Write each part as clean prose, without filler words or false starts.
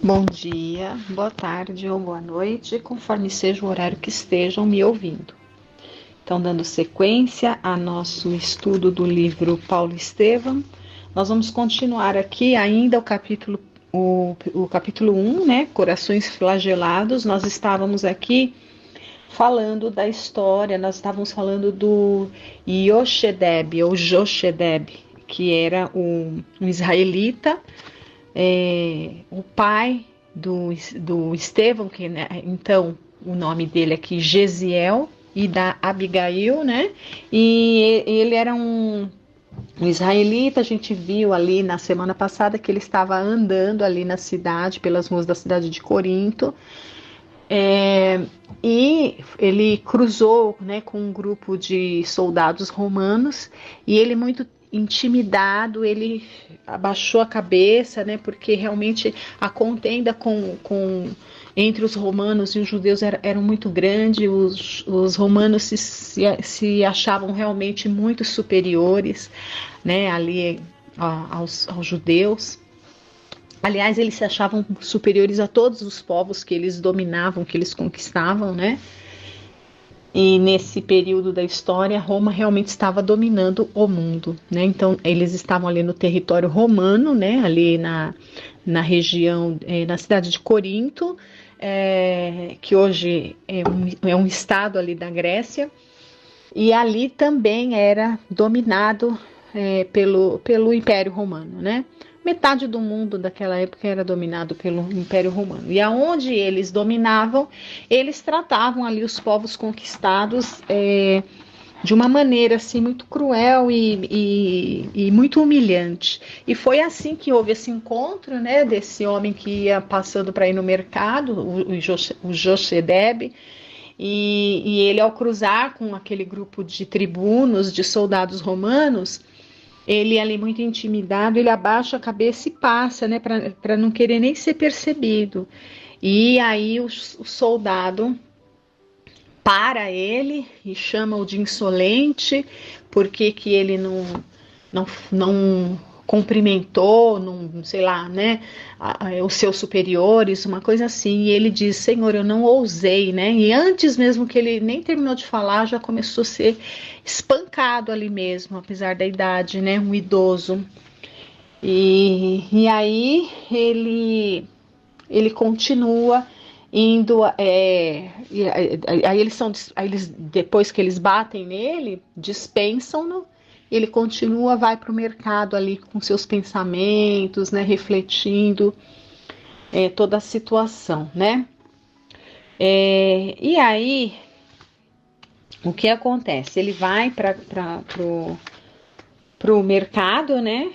Bom dia, boa tarde ou boa noite, conforme seja o horário que estejam me ouvindo. Então, dando sequência a nosso estudo do livro Paulo Estevam, nós vamos continuar aqui ainda o capítulo 1, né? Corações flagelados. Nós estávamos aqui falando da história, nós estávamos falando do Yoshedeb, ou Joshedeb, que era um israelita, o pai do Estevão, que, né, então o nome dele aqui Gesiel, e da Abigail, né? E ele era um israelita. A gente viu ali na semana passada que ele estava andando ali na cidade, pelas ruas da cidade de Corinto, e ele cruzou, né, com um grupo de soldados romanos, e ele muito intimidado, ele abaixou a cabeça, né, porque realmente a contenda entre os romanos e os judeus era muito grande. Os romanos se achavam realmente muito superiores, né, ali aos judeus. Aliás, eles se achavam superiores a todos os povos que eles dominavam, que eles conquistavam, né? E nesse período da história, Roma realmente estava dominando o mundo, né? Então, eles estavam ali no território romano, né? Ali na região, na cidade de Corinto, que hoje é um estado ali da Grécia, e ali também era dominado pelo Império Romano, né? Metade do mundo daquela época era dominado pelo Império Romano. E aonde eles dominavam, eles tratavam ali os povos conquistados de uma maneira assim muito cruel e muito humilhante. E foi assim que houve esse encontro, né, desse homem que ia passando para ir no mercado, o Jochedeb, e ele, ao cruzar com aquele grupo de tribunos, de soldados romanos, ele ali muito intimidado, ele abaixa a cabeça e passa, né, para não querer nem ser percebido. E aí o soldado para ele e chama-o de insolente, porque que ele não cumprimentou, não, sei lá, né, os seus superiores, uma coisa assim. E ele diz: Senhor, eu não ousei, né? E antes mesmo que ele nem terminou de falar, já começou a ser espancado ali mesmo, apesar da idade, né? Um idoso. E aí ele continua indo, aí eles, depois que eles batem nele, dispensam-no. Ele continua, vai para o mercado ali com seus pensamentos, né, refletindo toda a situação, né? E aí, o que acontece? Ele vai para o mercado, né?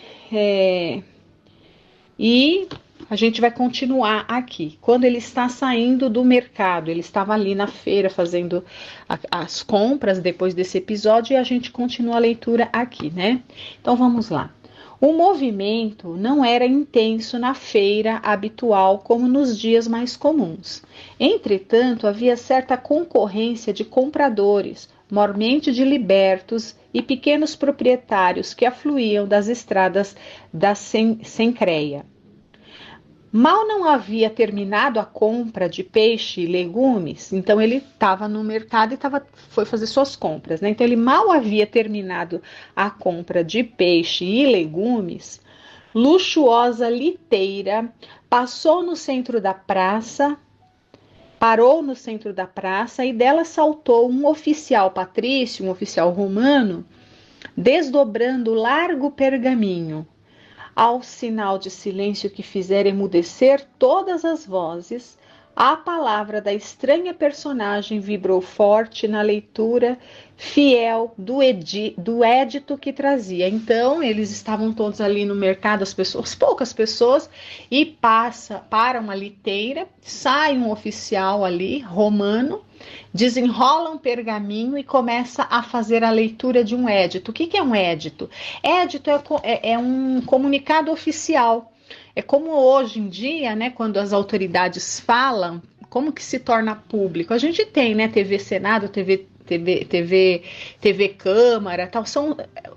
E a gente vai continuar aqui. Quando ele está saindo do mercado, ele estava ali na feira fazendo as compras depois desse episódio, e a gente continua a leitura aqui, né? Então vamos lá. O movimento não era intenso na feira habitual como nos dias mais comuns. Entretanto, havia certa concorrência de compradores, mormente de libertos e pequenos proprietários que afluíam das estradas da Sencreia. Mal não havia terminado a compra de peixe e legumes, então ele estava no mercado e foi fazer suas compras, né? Então ele mal havia terminado a compra de peixe e legumes, luxuosa liteira parou no centro da praça, e dela saltou um oficial patrício, um oficial romano, desdobrando largo pergaminho. Ao sinal de silêncio que fizera emudecer todas as vozes, a palavra da estranha personagem vibrou forte na leitura fiel do édito que trazia. Então, eles estavam todos ali no mercado, poucas pessoas, e para uma liteira, sai um oficial ali, romano, desenrola um pergaminho e começa a fazer a leitura de um édito. O que é um édito? Édito é um comunicado oficial. É como hoje em dia, né, quando as autoridades falam, como que se torna público? A gente tem, né, TV Senado, TV Câmara, tal,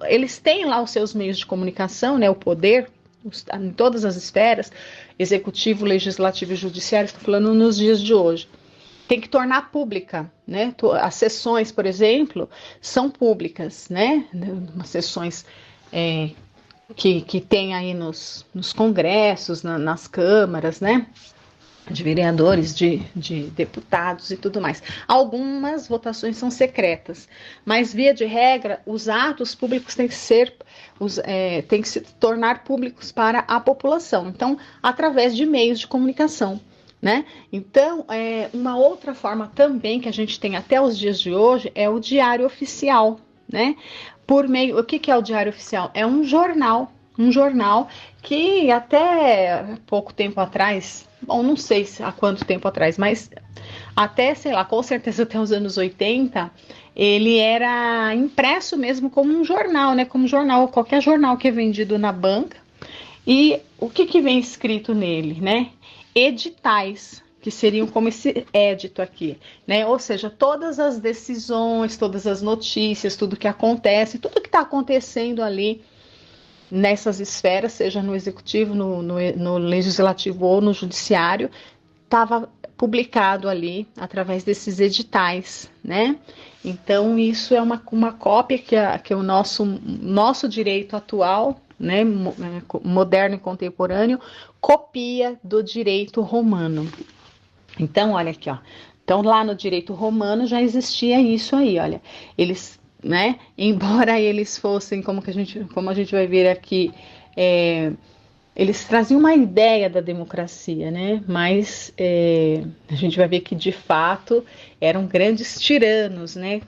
eles têm lá os seus meios de comunicação, né, o poder, em todas as esferas, executivo, legislativo e judiciário, estou falando nos dias de hoje, tem que tornar pública, né? As sessões, por exemplo, são públicas, né? Umas sessões que tem aí nos congressos, nas câmaras, né? De vereadores, de deputados e tudo mais. Algumas votações são secretas, mas via de regra, os atos públicos têm que se tornar públicos para a população. Então, através de meios de comunicação, né? Então, uma outra forma também que a gente tem até os dias de hoje é o diário oficial, né? O que é o diário oficial? É um jornal que até pouco tempo atrás, bom, não sei há quanto tempo atrás, mas até, sei lá, com certeza até os anos 80, ele era impresso mesmo como um jornal, né? Como jornal, qualquer jornal que é vendido na banca. E o que vem escrito nele, né? Editais, que seriam como esse édito aqui, né? Ou seja, todas as decisões, todas as notícias, tudo que acontece, tudo que está acontecendo ali nessas esferas, seja no executivo, no legislativo ou no judiciário, estava publicado ali através desses editais, né? Então, isso é uma cópia que é o nosso direito atual, né, moderno e contemporâneo, copia do direito romano. Então, olha aqui, ó. Então, lá no direito romano já existia isso aí, olha. Eles, né, embora eles fossem, como a gente vai ver aqui, eles traziam uma ideia da democracia, né? Mas a gente vai ver que de fato eram grandes tiranos, né?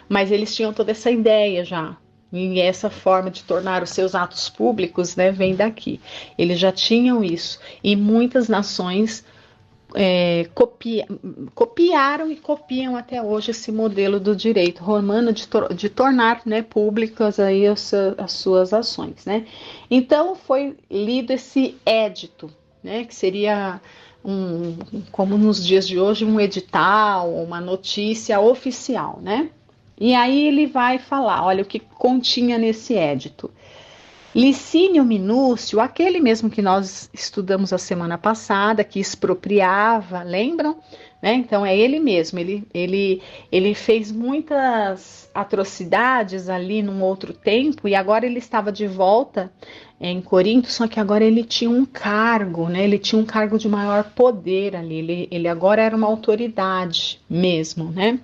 Mas eles tinham toda essa ideia já. E essa forma de tornar os seus atos públicos, né, vem daqui. Eles já tinham isso. E muitas nações copiaram e copiam até hoje esse modelo do direito romano de tornar, né, públicas aí as suas ações, né? Então foi lido esse édito, né, que seria como nos dias de hoje, um edital, uma notícia oficial, né? E aí ele vai falar, olha o que continha nesse édito. Licínio Minúcio, aquele mesmo que nós estudamos a semana passada, que expropriava, lembram? Né? Então é ele mesmo, ele fez muitas atrocidades ali num outro tempo e agora ele estava de volta em Corinto, só que agora ele tinha um cargo, né? Ele tinha um cargo de maior poder ali, ele agora era uma autoridade mesmo, né?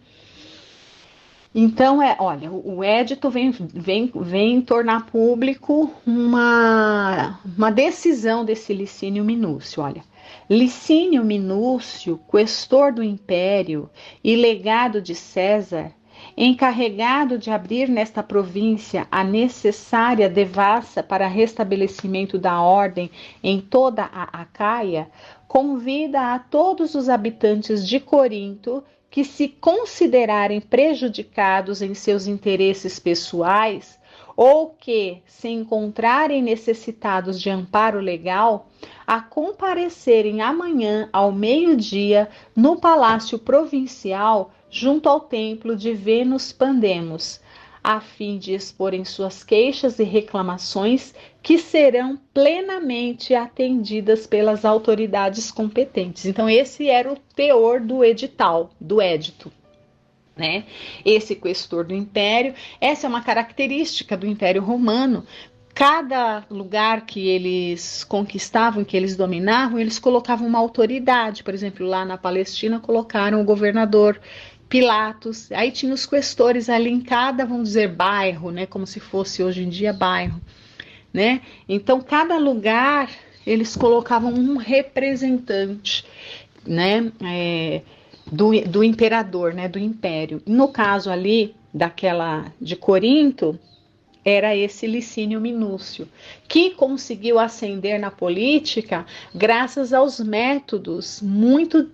Então, olha, o édito vem tornar público uma decisão desse Licínio Minúcio, olha. Licínio Minúcio, questor do Império e legado de César, encarregado de abrir nesta província a necessária devassa para restabelecimento da ordem em toda a Acaia, convida a todos os habitantes de Corinto que se considerarem prejudicados em seus interesses pessoais ou que se encontrarem necessitados de amparo legal, a comparecerem amanhã ao meio-dia no Palácio Provincial junto ao templo de Vênus Pandemos, a fim de exporem suas queixas e reclamações que serão plenamente atendidas pelas autoridades competentes. Então, esse era o teor do edital, do édito, né? Esse questor do império, essa é uma característica do Império Romano. Cada lugar que eles conquistavam, que eles dominavam, eles colocavam uma autoridade. Por exemplo, lá na Palestina colocaram o governador Pilatos, aí tinha os questores ali em cada, vamos dizer, bairro, né, como se fosse hoje em dia bairro, né? Então, cada lugar eles colocavam um representante, né, do imperador, né, do império. No caso ali de Corinto, era esse Licínio Minúcio, que conseguiu ascender na política graças aos métodos muito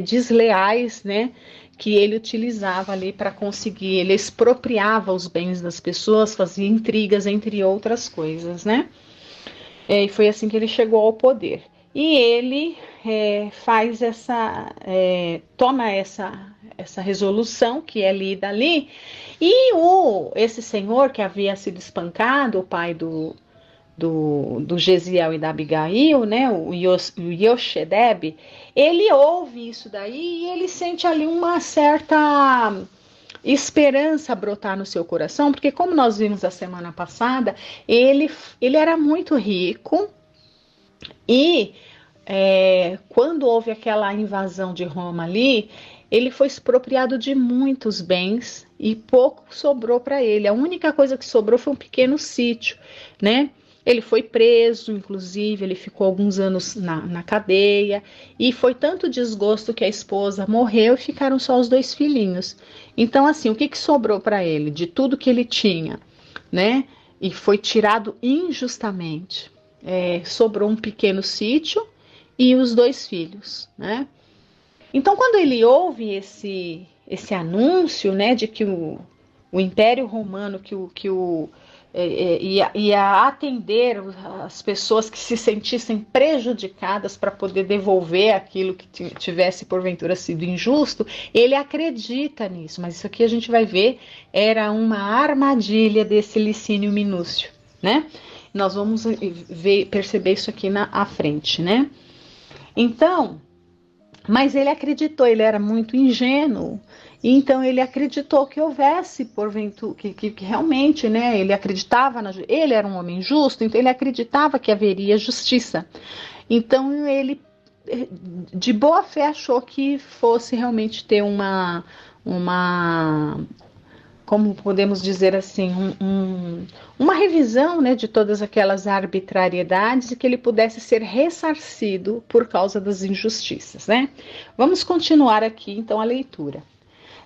desleais, né, que ele utilizava ali para conseguir, ele expropriava os bens das pessoas, fazia intrigas, entre outras coisas, né? E foi assim que ele chegou ao poder. E ele toma essa resolução que é lida ali, e esse senhor que havia sido espancado, o pai do do Gesiel e da Abigail, né, o Yoshedeb, ele ouve isso daí e ele sente ali uma certa esperança brotar no seu coração, porque como nós vimos a semana passada, ele era muito rico e quando houve aquela invasão de Roma ali, ele foi expropriado de muitos bens e pouco sobrou para ele. A única coisa que sobrou foi um pequeno sítio, né? Ele foi preso, inclusive, ele ficou alguns anos na cadeia e foi tanto desgosto que a esposa morreu e ficaram só os 2 filhinhos. Então, assim, o que sobrou para ele de tudo que ele tinha, né? E foi tirado injustamente. Sobrou um pequeno sítio e os 2 filhos, né? Então, quando ele ouve esse anúncio, né, de que o Império Romano ia atender as pessoas que se sentissem prejudicadas para poder devolver aquilo que tivesse porventura sido injusto, ele acredita nisso, mas isso aqui a gente vai ver, era uma armadilha desse Licínio Minúcio, né? Nós vamos perceber isso aqui à frente, né? Então, mas ele acreditou, ele era muito ingênuo, e então ele acreditou que houvesse, porventura, que realmente, né, ele acreditava, ele era um homem justo, então ele acreditava que haveria justiça. Então ele, de boa fé, achou que fosse realmente ter uma como podemos dizer assim, uma revisão, né, de todas aquelas arbitrariedades e que ele pudesse ser ressarcido por causa das injustiças, né? Vamos continuar aqui então a leitura.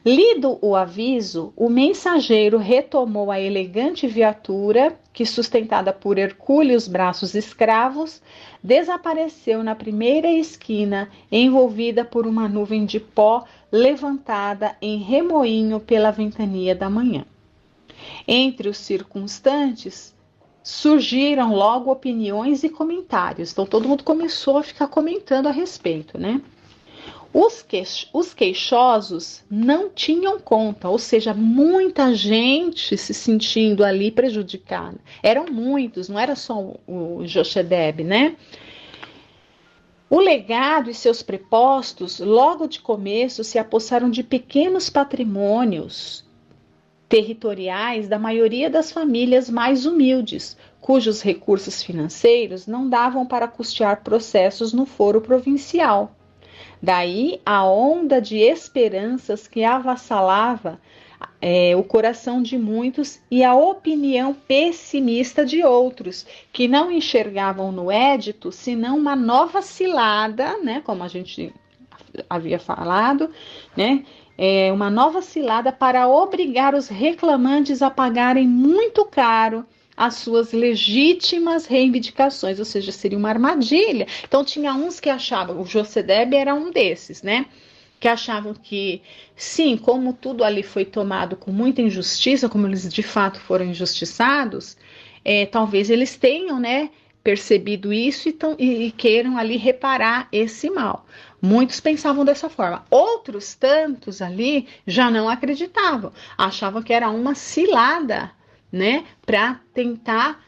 Lido o aviso, o mensageiro retomou a elegante viatura que, sustentada por hercúleos braços escravos, desapareceu na primeira esquina, envolvida por uma nuvem de pó levantada em remoinho pela ventania da manhã. Entre os circunstantes surgiram logo opiniões e comentários. Então todo mundo começou a ficar comentando a respeito, né? Os queixosos não tinham conta, ou seja, muita gente se sentindo ali prejudicada. Eram muitos, não era só o Jochedeb, né? O legado e seus prepostos, logo de começo, se apossaram de pequenos patrimônios territoriais da maioria das famílias mais humildes, cujos recursos financeiros não davam para custear processos no foro provincial. Daí a onda de esperanças que avassalava o coração de muitos e a opinião pessimista de outros, que não enxergavam no édito senão uma nova cilada, né, como a gente havia falado, né, uma nova cilada para obrigar os reclamantes a pagarem muito caro as suas legítimas reivindicações, ou seja, seria uma armadilha. Então tinha uns que achavam, o Jochedeb era um desses, né, que achavam que, sim, como tudo ali foi tomado com muita injustiça, como eles de fato foram injustiçados, talvez eles tenham, né, percebido isso e queiram ali reparar esse mal. Muitos pensavam dessa forma. Outros tantos ali já não acreditavam, achavam que era uma cilada, né, para tentar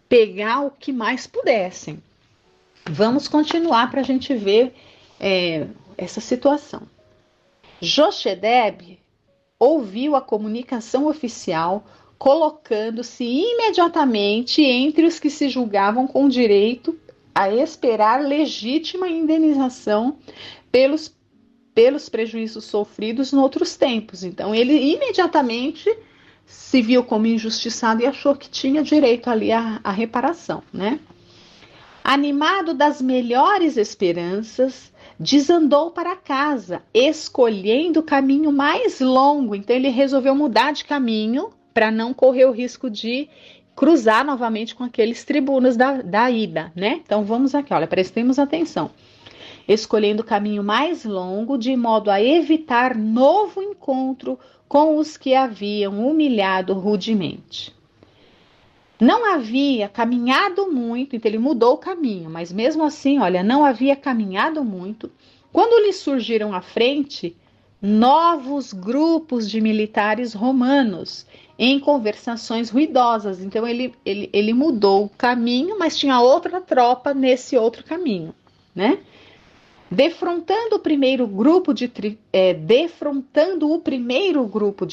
pegar o que mais pudessem. Vamos continuar para a gente ver essa situação. Jochedeb ouviu a comunicação oficial, colocando-se imediatamente entre os que se julgavam com direito a esperar legítima indenização pelos prejuízos sofridos em outros tempos. Então ele imediatamente se viu como injustiçado e achou que tinha direito ali à reparação, né? Animado das melhores esperanças, desandou para casa, escolhendo o caminho mais longo. Então ele resolveu mudar de caminho para não correr o risco de cruzar novamente com aqueles tribunos da ida, né? Então vamos aqui, olha, prestemos atenção. Escolhendo o caminho mais longo, de modo a evitar novo encontro com os que haviam humilhado rudemente. Não havia caminhado muito, então ele mudou o caminho, mas mesmo assim, olha, não havia caminhado muito, quando lhe surgiram à frente novos grupos de militares romanos em conversações ruidosas. Então ele mudou o caminho, mas tinha outra tropa nesse outro caminho, né? Defrontando o primeiro grupo de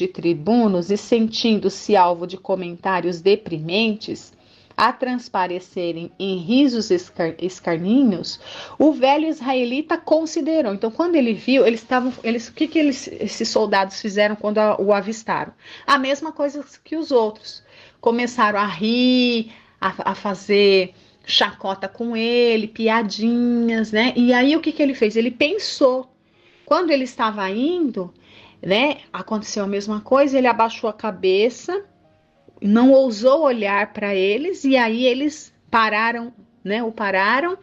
tribunos e sentindo-se alvo de comentários deprimentes, a transparecerem em risos escarninhos, o velho israelita considerou. Então, quando ele viu, o que esses soldados fizeram quando o avistaram? A mesma coisa que os outros. Começaram a rir, a fazer chacota com ele, piadinhas, né? E aí o que ele fez? Ele pensou. Quando ele estava indo, né? Aconteceu a mesma coisa, ele abaixou a cabeça, não ousou olhar para eles, e aí eles pararam, né? O pararam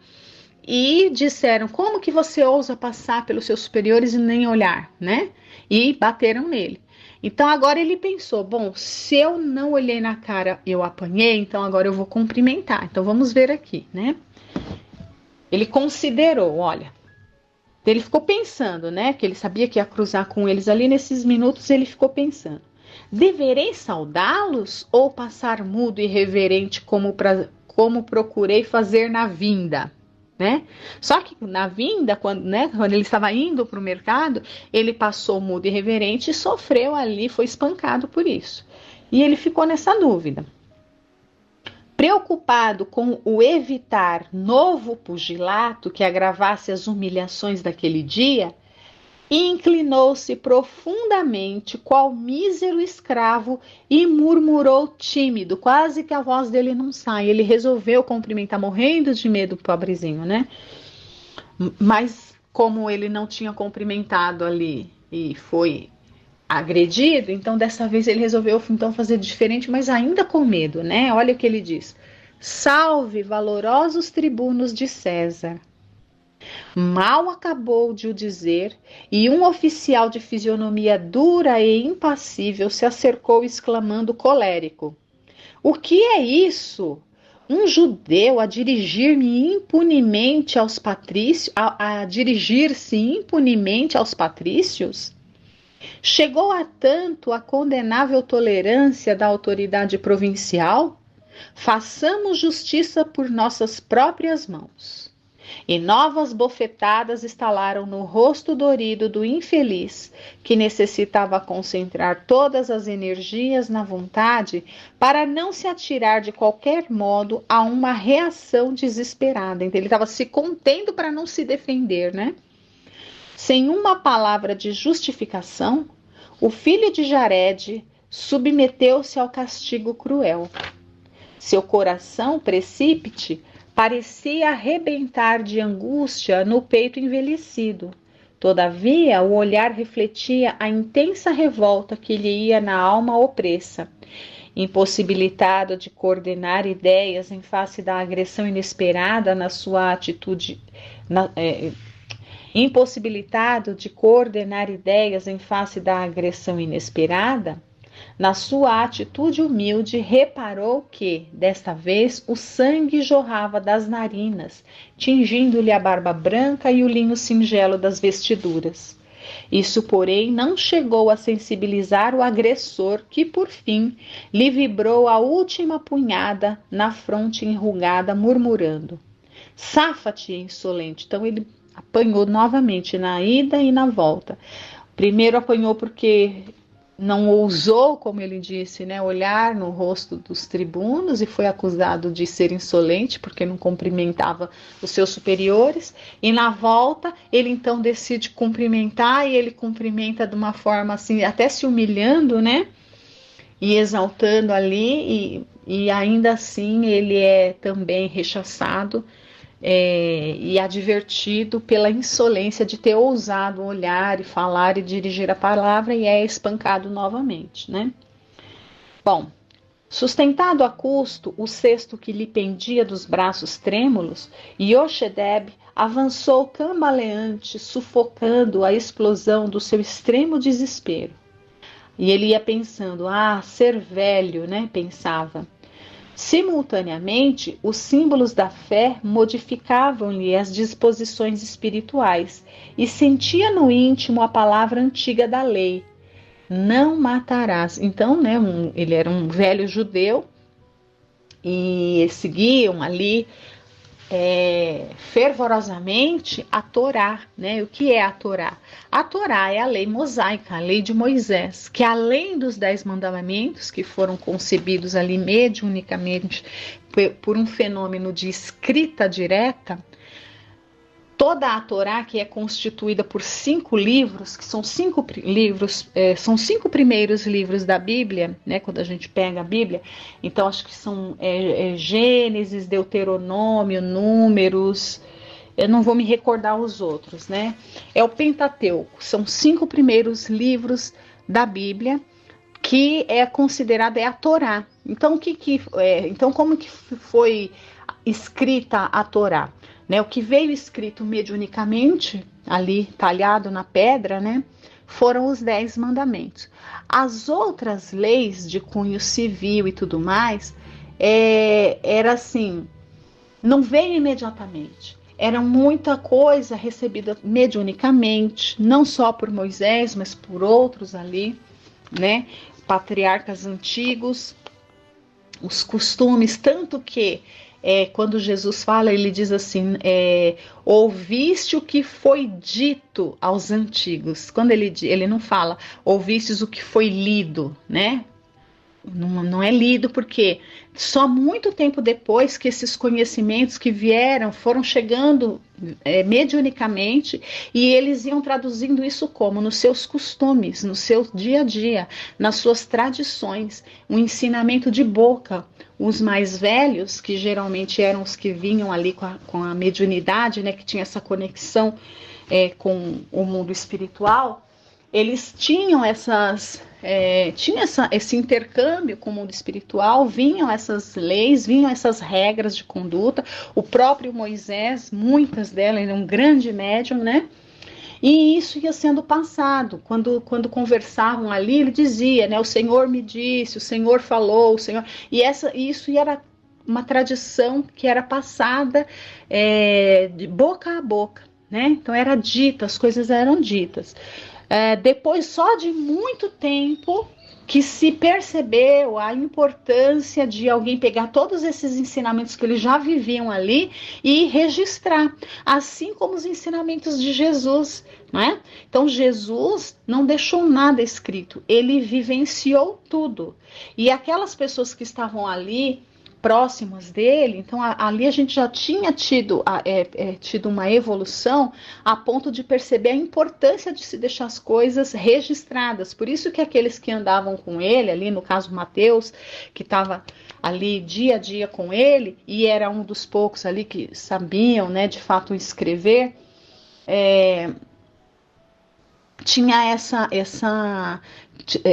e disseram: como que você ousa passar pelos seus superiores e nem olhar, né? E bateram nele. Então agora ele pensou: bom, se eu não olhei na cara, eu apanhei, então agora eu vou cumprimentar. Então vamos ver aqui, né? Ele considerou, olha, ele ficou pensando, né? Que ele sabia que ia cruzar com eles ali nesses minutos, ele ficou pensando: deverei saudá-los ou passar mudo e reverente como procurei fazer na vinda? Né? Só que na vinda, quando ele estava indo para o mercado, ele passou mudo e reverente e sofreu ali, foi espancado por isso. E ele ficou nessa dúvida. Preocupado com o evitar novo pugilato que agravasse as humilhações daquele dia, inclinou-se profundamente, qual mísero escravo, e murmurou tímido, quase que a voz dele não sai. Ele resolveu cumprimentar, morrendo de medo, pobrezinho, né? Mas como ele não tinha cumprimentado ali e foi agredido, então dessa vez ele resolveu então fazer diferente, mas ainda com medo, né? Olha o que ele diz: salve, valorosos tribunos de César. Mal acabou de o dizer, e um oficial de fisionomia dura e impassível se acercou, exclamando colérico: o que é isso? Um judeu a dirigir-me impunemente aos patrícios, a dirigir-se impunemente aos patrícios? Chegou a tanto a condenável tolerância da autoridade provincial? Façamos justiça por nossas próprias mãos. E novas bofetadas estalaram no rosto dorido do infeliz, que necessitava concentrar todas as energias na vontade para não se atirar de qualquer modo a uma reação desesperada. Então, ele estava se contendo para não se defender, né? Sem uma palavra de justificação, o filho de Jared submeteu-se ao castigo cruel. Seu coração precípite parecia arrebentar de angústia no peito envelhecido. Todavia, o olhar refletia a intensa revolta que lhe ia na alma opressa. Impossibilitado de coordenar ideias em face da agressão inesperada na sua atitude, impossibilitado de coordenar ideias em face da agressão inesperada, na sua atitude humilde, reparou que, desta vez, o sangue jorrava das narinas, tingindo-lhe a barba branca e o linho singelo das vestiduras. Isso, porém, não chegou a sensibilizar o agressor, que, por fim, lhe vibrou a última punhada na fronte enrugada, murmurando: safa-te, insolente. Então ele apanhou novamente na ida e na volta. Primeiro apanhou porque não ousou, como ele disse, né, olhar no rosto dos tribunos e foi acusado de ser insolente porque não cumprimentava os seus superiores. E na volta ele então decide cumprimentar, e ele cumprimenta de uma forma assim, até se humilhando, né, e exaltando ali, e ainda assim ele é também rechaçado e advertido pela insolência de ter ousado olhar e falar e dirigir a palavra, e é espancado novamente, né? Bom, sustentado a custo o cesto que lhe pendia dos braços trêmulos, Yoshedeb avançou cambaleante, sufocando a explosão do seu extremo desespero. E ele ia pensando: ser velho, né? Pensava. Simultaneamente, os símbolos da fé modificavam-lhe as disposições espirituais e sentia no íntimo a palavra antiga da lei: não matarás. Então, né, ele era um velho judeu e seguiam ali fervorosamente a Torá, né? O que é a Torá? A Torá é a lei mosaica, a lei de Moisés, que além dos 10 mandamentos que foram concebidos ali mediunicamente por um fenômeno de escrita direta, toda a Torá, que é constituída por 5 livros, que são 5 livros, são 5 primeiros livros da Bíblia, né, quando a gente pega a Bíblia, então acho que são Gênesis, Deuteronômio, Números, eu não vou me recordar os outros, né? É o Pentateuco, são 5 primeiros livros da Bíblia, que é considerada a Torá. Então, então como que foi escrita a Torá? Né, o que veio escrito mediunicamente, ali talhado na pedra, né, foram os 10 mandamentos. As outras leis de cunho civil e tudo mais, era assim, não veio imediatamente. Era muita coisa recebida mediunicamente, não só por Moisés, mas por outros ali, né, patriarcas antigos, os costumes, tanto que quando Jesus fala, ele diz assim, ouviste o que foi dito aos antigos. Quando ele não fala, ouvistes o que foi lido, né? Não é lido porque só muito tempo depois que esses conhecimentos que vieram foram chegando mediunicamente e eles iam traduzindo isso como nos seus costumes, no seu dia a dia, nas suas tradições, um ensinamento de boca. Os mais velhos, que geralmente eram os que vinham ali com a mediunidade, né, que tinha essa conexão com o mundo espiritual, eles tinham esse intercâmbio com o mundo espiritual, vinham essas leis, vinham essas regras de conduta. O próprio Moisés, muitas delas, ele é um grande médium, né? E isso ia sendo passado. Quando conversavam ali, ele dizia, né? O Senhor me disse, o Senhor falou, o Senhor. E isso era uma tradição que era passada de boca a boca, né? Então era dita, as coisas eram ditas. Depois só de muito tempo que se percebeu a importância de alguém pegar todos esses ensinamentos que eles já viviam ali e registrar, assim como os ensinamentos de Jesus, né? Então Jesus não deixou nada escrito, ele vivenciou tudo. E aquelas pessoas que estavam ali próximas dele, então ali a gente já tinha tido uma evolução a ponto de perceber a importância de se deixar as coisas registradas. Por isso que aqueles que andavam com ele, ali no caso Mateus, que estava ali dia a dia com ele, e era um dos poucos ali que sabiam, né, de fato escrever, tinha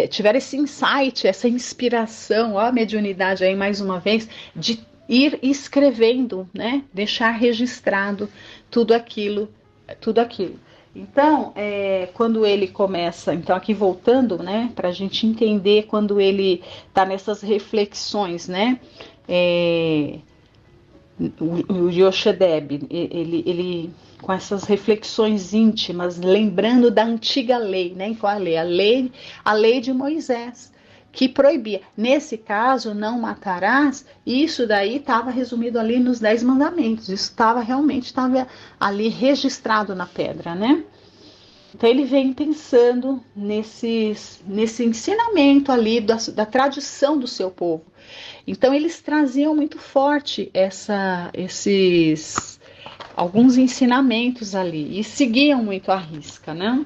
tiveram esse insight, essa inspiração, ó, a mediunidade aí mais uma vez, de ir escrevendo, né? Deixar registrado tudo aquilo. Então, quando ele começa, então aqui voltando, né, para a gente entender quando ele está nessas reflexões, né? O Yoshedeb, ele com essas reflexões íntimas, lembrando da antiga lei, né? Qual a lei? A lei de Moisés, que proibia. Nesse caso, não matarás, isso daí estava resumido ali nos 10 mandamentos, isso realmente estava ali registrado na pedra, né? Então ele vem pensando nesse ensinamento ali da tradição do seu povo. Então eles traziam muito forte alguns ensinamentos ali e seguiam muito à risca, né?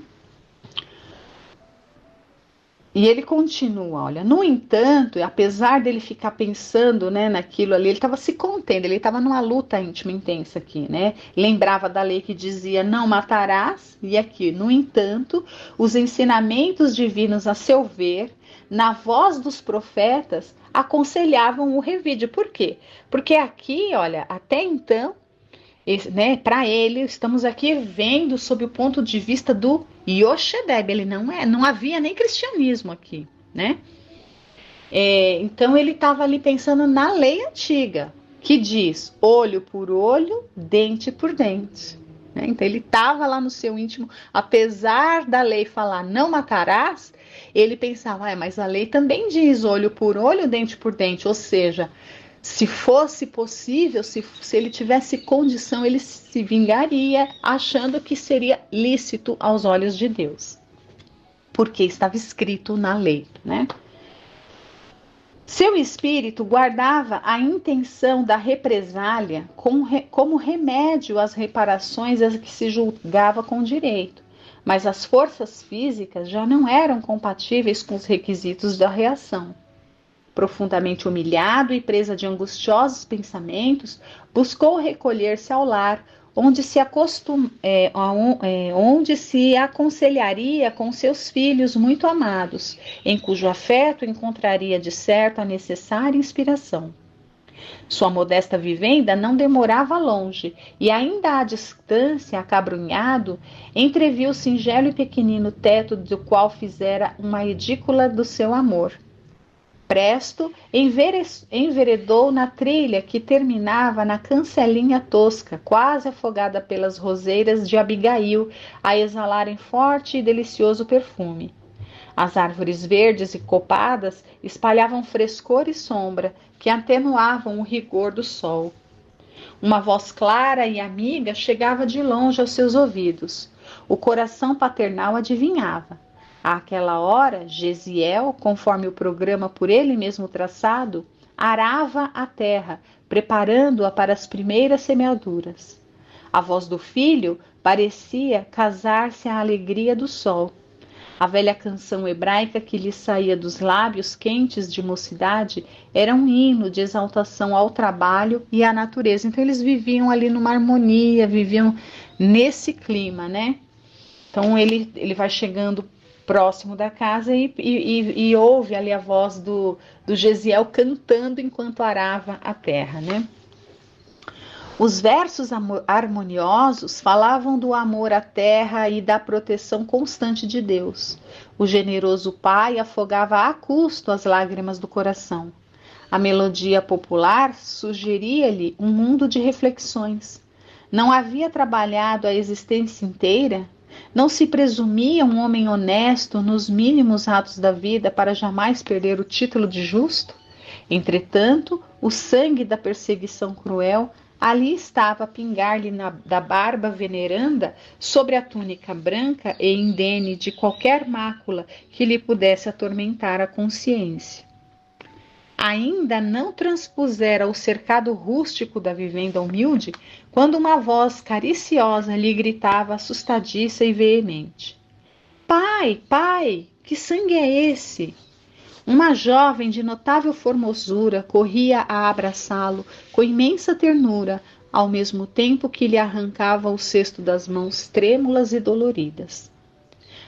E ele continua, olha, no entanto, apesar dele ficar pensando, né, naquilo ali, ele estava se contendo, ele estava numa luta íntima intensa aqui, né? Lembrava da lei que dizia não matarás, e aqui, no entanto, os ensinamentos divinos, a seu ver, na voz dos profetas, aconselhavam o revide. Por quê? Porque aqui, olha, até então, né, para ele, estamos aqui vendo sob o ponto de vista do Yoshedeb, ele não havia nem cristianismo aqui, né? Então ele estava ali pensando na lei antiga, que diz olho por olho, dente por dente. Né? Então ele estava lá no seu íntimo, apesar da lei falar não matarás, ele pensava, mas a lei também diz olho por olho, dente por dente, ou seja, se fosse possível, se ele tivesse condição, ele se vingaria, achando que seria lícito aos olhos de Deus, porque estava escrito na lei, né? Seu espírito guardava a intenção da represália como remédio às reparações a que se julgava com direito, mas as forças físicas já não eram compatíveis com os requisitos da reação. Profundamente humilhado e presa de angustiosos pensamentos, buscou recolher-se ao lar, onde se aconselharia com seus filhos muito amados, em cujo afeto encontraria de certo a necessária inspiração. Sua modesta vivenda não demorava longe, e ainda à distância, acabrunhado, entreviu o singelo e pequenino teto do qual fizera uma edícula do seu amor. Presto, enveredou na trilha que terminava na cancelinha tosca, quase afogada pelas roseiras de Abigail, a exalarem forte e delicioso perfume. As árvores verdes e copadas espalhavam frescor e sombra, que atenuavam o rigor do sol. Uma voz clara e amiga chegava de longe aos seus ouvidos. O coração paternal adivinhava. Àquela hora, Gesiel, conforme o programa por ele mesmo traçado, arava a terra, preparando-a para as primeiras semeaduras. A voz do filho parecia casar-se à alegria do sol. A velha canção hebraica que lhe saía dos lábios quentes de mocidade era um hino de exaltação ao trabalho e à natureza. Então eles viviam ali numa harmonia, viviam nesse clima, né? Então ele vai chegando próximo da casa e ouve ali a voz do Gesiel cantando enquanto arava a terra, né? Os versos harmoniosos falavam do amor à terra e da proteção constante de Deus. O generoso pai afogava a custo as lágrimas do coração. A melodia popular sugeria-lhe um mundo de reflexões. Não havia trabalhado a existência inteira? Não se presumia um homem honesto nos mínimos atos da vida para jamais perder o título de justo? Entretanto, o sangue da perseguição cruel ali estava a pingar-lhe da barba veneranda sobre a túnica branca e indene de qualquer mácula que lhe pudesse atormentar a consciência. Ainda não transpusera o cercado rústico da vivenda humilde, quando uma voz cariciosa lhe gritava assustadiça e veemente: Pai, pai, que sangue é esse? Uma jovem de notável formosura corria a abraçá-lo com imensa ternura, ao mesmo tempo que lhe arrancava o cesto das mãos trêmulas e doloridas.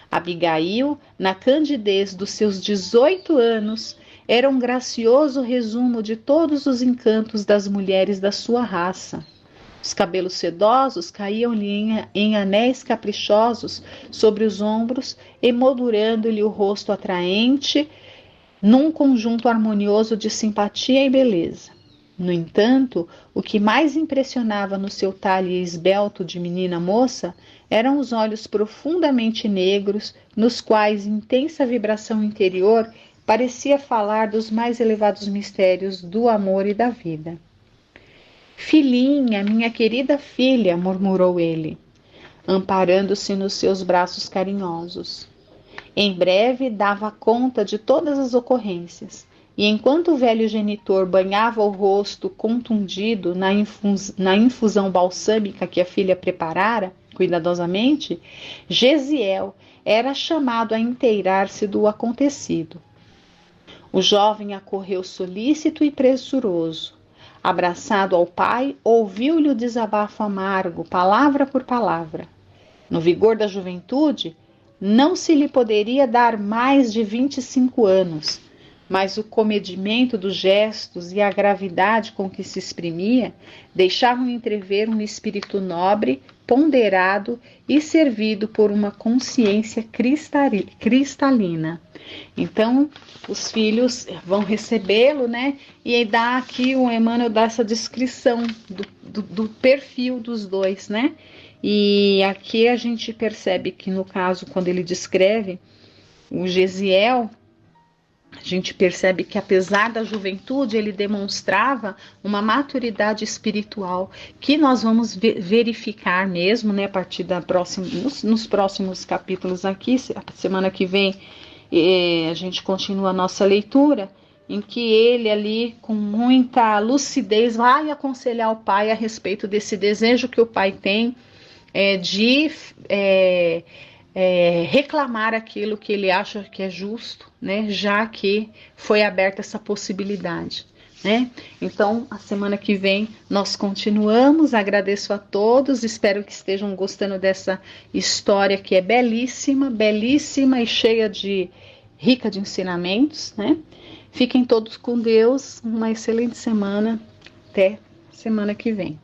Abigail, na candidez dos seus 18 anos, era um gracioso resumo de todos os encantos das mulheres da sua raça. Os cabelos sedosos caíam-lhe em anéis caprichosos sobre os ombros, emoldurando-lhe o rosto atraente, num conjunto harmonioso de simpatia e beleza. No entanto, o que mais impressionava no seu talhe esbelto de menina moça eram os olhos profundamente negros, nos quais intensa vibração interior parecia falar dos mais elevados mistérios do amor e da vida. Filhinha, minha querida filha, murmurou ele, amparando-se nos seus braços carinhosos. Em breve dava conta de todas as ocorrências, e enquanto o velho genitor banhava o rosto contundido na infusão balsâmica que a filha preparara cuidadosamente, Gesiel era chamado a inteirar-se do acontecido. O jovem acorreu solícito e pressuroso. Abraçado ao pai, ouviu-lhe o desabafo amargo, palavra por palavra. No vigor da juventude, não se lhe poderia dar mais de 25 anos, mas o comedimento dos gestos e a gravidade com que se exprimia deixavam entrever um espírito nobre, ponderado e servido por uma consciência cristalina. Então, os filhos vão recebê-lo, né? E aí dá aqui, o Emmanuel dá essa descrição do perfil dos dois, né? E aqui a gente percebe que, no caso, quando ele descreve o Gesiel, a gente percebe que, apesar da juventude, ele demonstrava uma maturidade espiritual que nós vamos verificar mesmo, né, a partir da próxima, nos próximos capítulos aqui. A semana que vem a gente continua a nossa leitura, em que ele ali, com muita lucidez, vai aconselhar o pai a respeito desse desejo que o pai tem de reclamar aquilo que ele acha que é justo, né? Já que foi aberta essa possibilidade, né? Então, a semana que vem nós continuamos. Agradeço a todos, espero que estejam gostando dessa história que é belíssima, belíssima e cheia de rica de ensinamentos, né? Fiquem todos com Deus, uma excelente semana, até semana que vem.